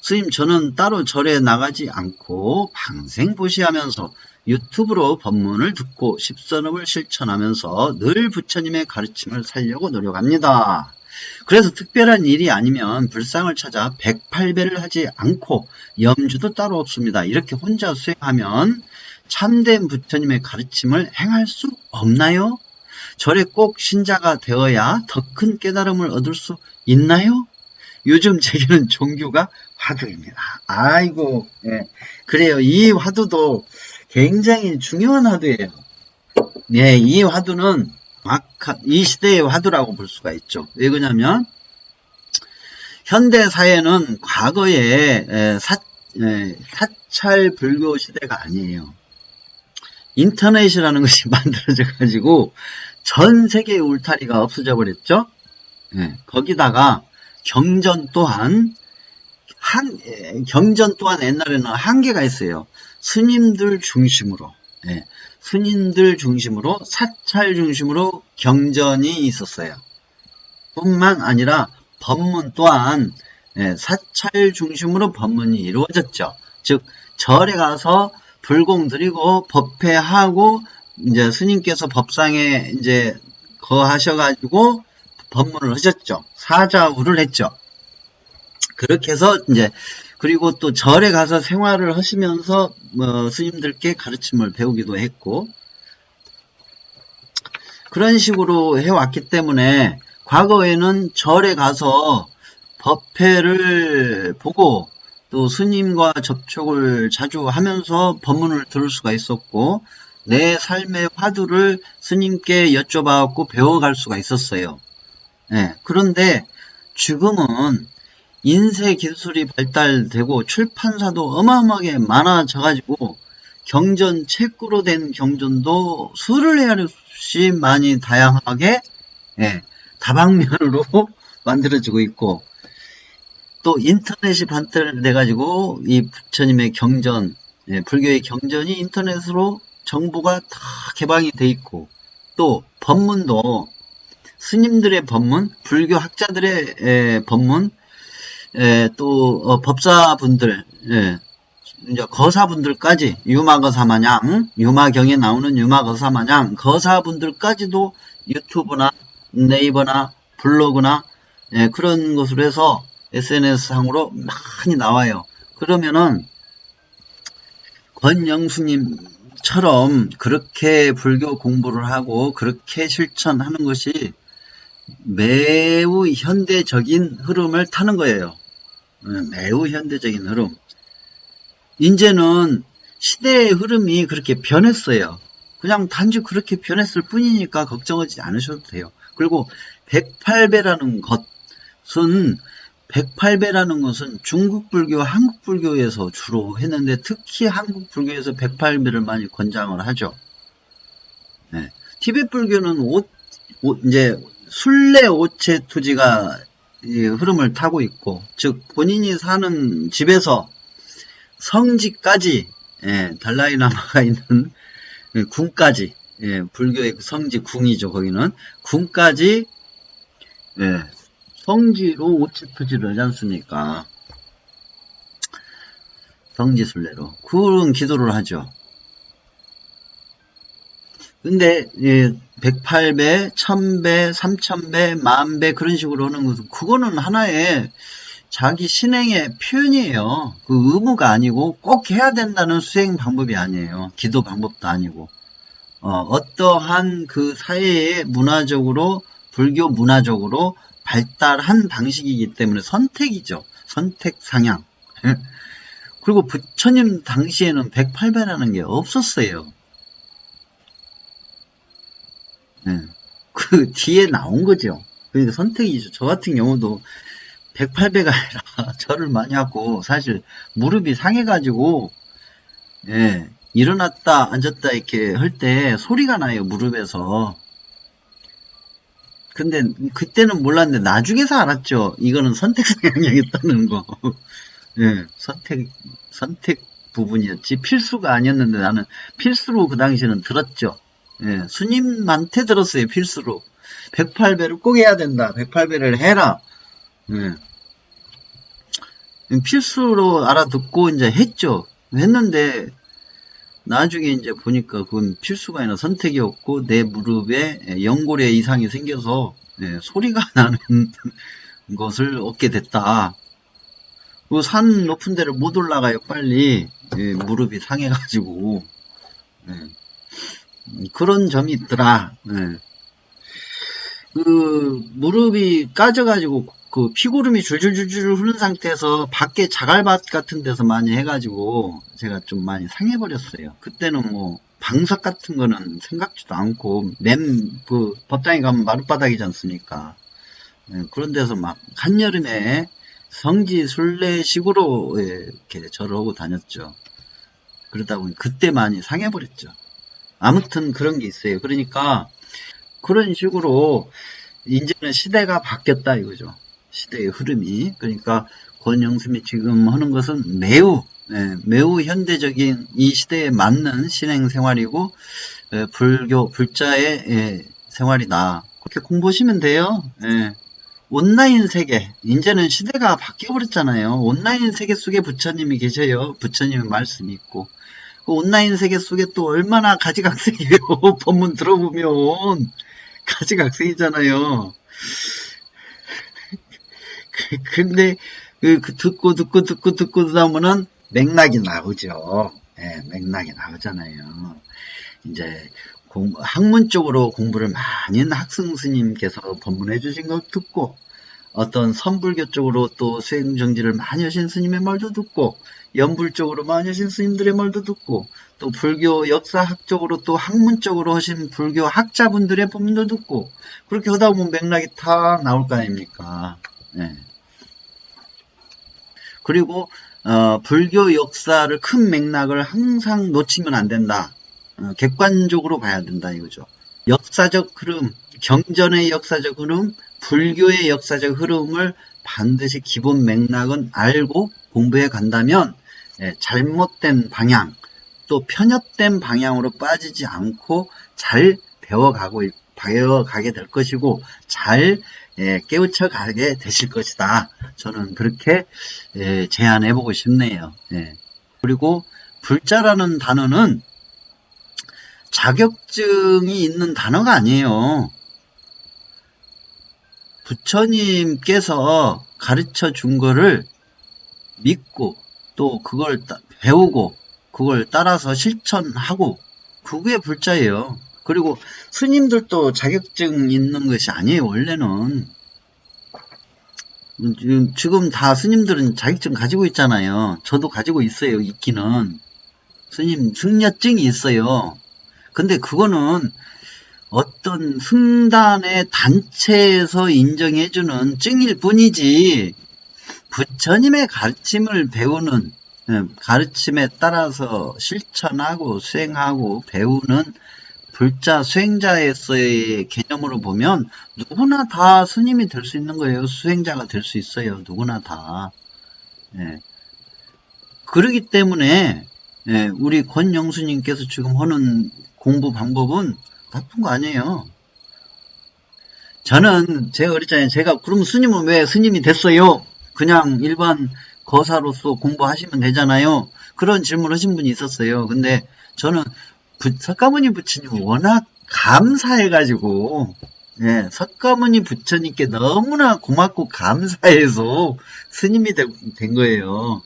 스님, 저는 따로 절에 나가지 않고 방생보시하면서 유튜브로 법문을 듣고 십선업을 실천하면서 늘 부처님의 가르침을 살려고 노력합니다. 그래서 특별한 일이 아니면 불상을 찾아 108배를 하지 않고 염주도 따로 없습니다. 이렇게 혼자 수행하면 참된 부처님의 가르침을 행할 수 없나요? 절에 꼭 신자가 되어야 더 큰 깨달음을 얻을 수 있나요? 요즘 제게는 종교가 화두입니다. 아이고, 예. 그래요. 이 화두도 굉장히 중요한 화두예요. 예, 이 화두는 이 시대의 화두라고 볼 수가 있죠. 왜 그러냐면 현대 사회는 과거에 사찰 불교 시대가 아니에요. 인터넷이라는 것이 만들어져 가지고 전 세계의 울타리가 없어져 버렸죠. 예, 거기다가 경전 또한 옛날에는 한계가 있어요. 스님들 중심으로, 스님들 중심으로, 사찰 중심으로 경전이 있었어요. 뿐만 아니라 법문 또한 사찰 중심으로 법문이 이루어졌죠. 즉 절에 가서 불공 드리고 법회하고 이제 스님께서 법상에 이제 거하셔가지고 법문을 하셨죠. 사자우를 했죠. 그렇게 해서 이제 그리고 또 절에 가서 생활을 하시면서 스님들께 가르침을 배우기도 했고 그런 식으로 해왔기 때문에 과거에는 절에 가서 법회를 보고 또 스님과 접촉을 자주 하면서 법문을 들을 수가 있었고 내 삶의 화두를 스님께 여쭤봐갖고 배워갈 수가 있었어요. 그런데 지금은 인쇄 기술이 발달되고 출판사도 어마어마하게 많아져가지고 경전, 책으로 된 경전도 수를 헤아릴 수 없이 많이 다양하게 다방면으로 만들어지고 있고 또 인터넷이 발달돼가지고 이 부처님의 경전, 불교의 경전이 인터넷으로 정보가 다 개방이 돼 있고 또 법문도 스님들의 법문, 불교 학자들의 법문, 또 법사분들, 이제 거사분들까지 유마거사 마냥 유마경에 나오는 유마거사 마냥 거사분들까지도 유튜브나 네이버나 블로그나 그런 것으로 해서 SNS상으로 많이 나와요. 그러면은 권영수님처럼 그렇게 불교 공부를 하고 그렇게 실천하는 것이 매우 현대적인 흐름을 타는 거예요. 매우 현대적인 흐름. 이제는 시대의 흐름이 그렇게 변했어요. 그냥 단지 그렇게 변했을 뿐이니까 걱정하지 않으셔도 돼요. 그리고 108배라는 것은 108배라는 것은 중국 불교, 한국 불교에서 주로 했는데 특히 한국 불교에서 108배를 많이 권장을 하죠. 티베트 불교는 이제 순례 오체 투지가 흐름을 타고 있고, 즉 본인이 사는 집에서 성지까지 달라이라마가 있는 궁까지 불교의 성지 궁이죠. 거기는 궁까지 성지로 오체투지를 하지 않습니까? 성지순례로 그런 기도를 하죠. 근데 108배, 1000배, 3000배, 10,000배 그런 식으로 하는 것은 그거는 하나의 자기 신행의 표현이에요. 그 의무가 아니고 꼭 해야 된다는 수행 방법이 아니에요. 기도 방법도 아니고 어떠한 그 사회의 문화적으로 불교 문화적으로 발달한 방식이기 때문에 선택이죠. 선택 상향. 그리고 부처님 당시에는 108배라는 게 없었어요. 그 뒤에 나온 거죠. 그러니까 선택이죠. 저 같은 경우도 108배가 아니라 절을 많이 하고 사실 무릎이 상해가지고 일어났다 앉았다 이렇게 할 때 소리가 나요. 무릎에서. 근데 그때는 몰랐는데 나중에서 알았죠. 이거는 선택상향이었다는 거. 선택 부분이었지 필수가 아니었는데 나는 필수로 그 당시에는 들었죠. 스님한테 들었어요. 필수로 108배를 꼭 해야 된다. 108배를 해라. 필수로 알아듣고 이제 했죠. 했는데 나중에 이제 보니까 그건 필수가 아니라 선택이었고 내 무릎에 연골에 이상이 생겨서 소리가 나는 것을 얻게 됐다. 그 산 높은 데를 못 올라가요, 빨리. 무릎이 상해가지고. 그런 점이 있더라. 그 무릎이 까져가지고 그 피고름이 줄줄줄줄 흐른 상태에서 밖에 자갈밭 같은 데서 많이 해가지고 제가 좀 많이 상해버렸어요. 그때는 뭐 방석 같은 거는 생각지도 않고 그 법당에 가면 마룻바닥이지 않습니까? 그런 데서 막 한여름에 성지 순례식으로 이렇게 절을 하고 다녔죠. 그러다 보니 그때 많이 상해버렸죠. 아무튼 그런 게 있어요. 그러니까 그런 식으로 이제는 시대가 바뀌었다 이거죠. 시대의 흐름이. 그러니까 권영수이 지금 하는 것은 매우 현대적인 이 시대에 맞는 신행생활이고 불자의 생활이다. 그렇게 공부하시면 돼요. 온라인 세계, 이제는 시대가 바뀌어버렸잖아요. 온라인 세계 속에 부처님이 계셔요. 부처님의 말씀이 있고. 그 온라인 세계 속에 또 얼마나 가지각색이에요. 법문 들어보면 가지각색이잖아요. 근데 듣고 나면은 맥락이 나오죠. 맥락이 나오잖아요. 이제 학문적으로 공부를 많이 한 학승 스님께서 법문해 주신 거 듣고 어떤 선불교 쪽으로 또 수행정지를 많이 하신 스님의 말도 듣고 연불 쪽으로 많이 하신 스님들의 말도 듣고 또 불교 역사학적으로 또 학문적으로 하신 불교 학자분들의 법문도 듣고 그렇게 하다 보면 맥락이 탁 나올 거 아닙니까? 그리고 불교 역사를 큰 맥락을 항상 놓치면 안 된다. 객관적으로 봐야 된다 이거죠. 역사적 흐름, 경전의 역사적 흐름, 불교의 역사적 흐름을 반드시 기본 맥락은 알고 공부해 간다면 잘못된 방향, 또 편협된 방향으로 빠지지 않고 잘 배워가게 될 것이고 잘 깨우쳐 가게 되실 것이다. 저는 그렇게 제안해 보고 싶네요. 그리고 불자라는 단어는 자격증이 있는 단어가 아니에요. 부처님께서 가르쳐 준 거를 믿고 또 그걸 배우고 그걸 따라서 실천하고 그게 불자예요. 그리고 스님들도 자격증 있는 것이 아니에요. 원래는 지금 다 스님들은 자격증 가지고 있잖아요. 저도 가지고 있어요. 있기는 스님 승려증이 있어요. 근데 그거는 어떤 승단의 단체에서 인정해주는 증일 뿐이지 부처님의 가르침을 배우는 가르침에 따라서 실천하고 수행하고 배우는 불자 수행자에서의 개념으로 보면 누구나 다 스님이 될 수 있는 거예요. 수행자가 될 수 있어요. 누구나 다. 그러기 때문에 우리 권영수님께서 지금 하는 공부 방법은 나쁜 거 아니에요. 저는 제가 그랬잖아요. 제가 그럼 스님은 왜 스님이 됐어요? 그냥 일반 거사로서 공부하시면 되잖아요. 그런 질문 하신 분이 있었어요. 근데 저는 석가모니 부처님 워낙 감사해가지고 석가모니 부처님께 너무나 고맙고 감사해서 스님이 된 거예요.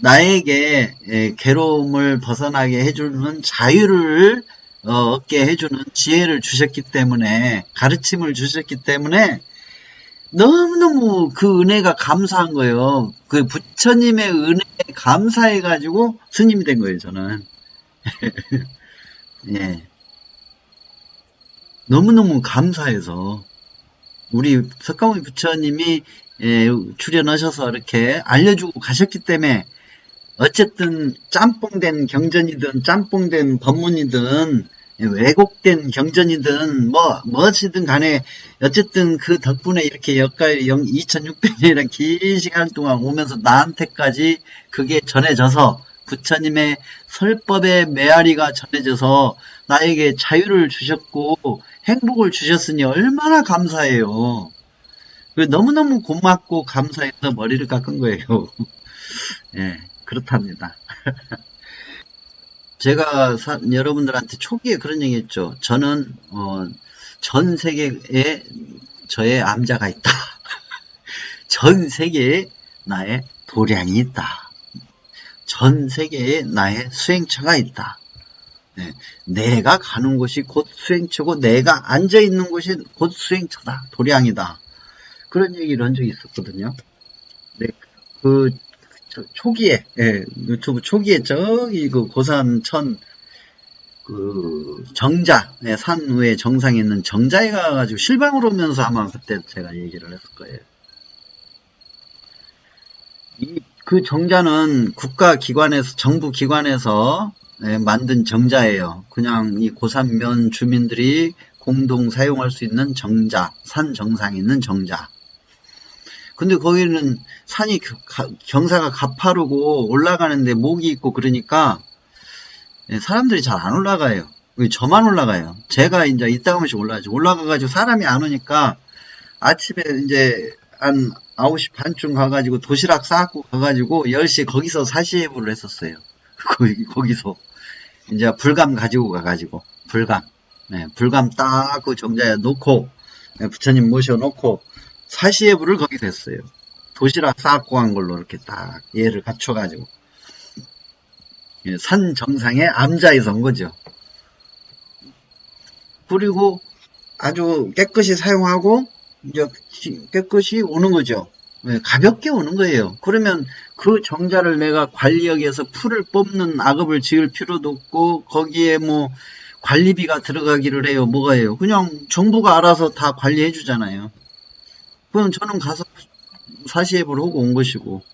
나에게 괴로움을 벗어나게 해주는 자유를 얻게 해주는 지혜를 주셨기 때문에 가르침을 주셨기 때문에 너무너무 그 은혜가 감사한 거예요. 그 부처님의 은혜에 감사해가지고 스님이 된 거예요. 저는 너무너무 감사해서 우리 석가모니 부처님이 출연하셔서 이렇게 알려주고 가셨기 때문에 어쨌든 짬뽕된 경전이든 짬뽕된 법문이든 왜곡된 경전이든 무엇이든 간에 어쨌든 그 덕분에 이렇게 여기까지 2600년이라는 긴 시간 동안 오면서 나한테까지 그게 전해져서 부처님의 설법의 메아리가 전해져서 나에게 자유를 주셨고 행복을 주셨으니 얼마나 감사해요. 너무너무 고맙고 감사해서 머리를 깎은 거예요. 예, 그렇답니다. 제가 여러분들한테 초기에 그런 얘기 했죠. 저는, 전 세계에 저의 암자가 있다. 전 세계에 나의 도량이 있다. 전 세계에 나의 수행처가 있다. 네, 내가 가는 곳이 곧 수행처고 내가 앉아있는 곳이 곧 수행처다. 도량이다. 그런 얘기를 한 적이 있었거든요. 네, 그 초기에, 예, 유튜브 초기에 저기 그 고산천 그 정자, 예, 산 위에 정상에 있는 정자에 가가지고 실방으로 오면서 아마 그때 제가 얘기를 했을 거예요. 그 정자는 국가기관에서, 정부 기관에서 예, 만든 정자예요. 그냥 이 고산면 주민들이 공동 사용할 수 있는 정자, 산 정상에 있는 정자. 근데 거기는 산이 경사가 가파르고 올라가는데 목이 있고 그러니까 예, 사람들이 잘 안 올라가요. 저만 올라가요. 제가 이제 이따가면씩 올라가죠. 올라가가지고 사람이 안 오니까 아침에 이제 한 9시 반쯤 가가지고 도시락 싸고 가가지고 10시에 거기서 사시예보를 했었어요. 거기서 이제 불감 가지고 가가지고 불감. 네, 불감 딱 그 정자에 놓고 네, 부처님 모셔놓고 사시예보를 거기서 했어요. 도시락 싸고 간 걸로 이렇게 딱 예를 갖춰가지고 예, 산 정상에 암자에 선 거죠. 그리고 아주 깨끗이 사용하고 이제 깨끗이 오는 거죠. 네, 가볍게 오는 거예요. 그러면 그 정자를 내가 관리역에서 풀을 뽑는 악업을 지을 필요도 없고 거기에 뭐 관리비가 들어가기를 해요. 뭐가 해요? 그냥 정부가 알아서 다 관리해 주잖아요. 그럼 저는 가서 사시예보를 하고 온 것이고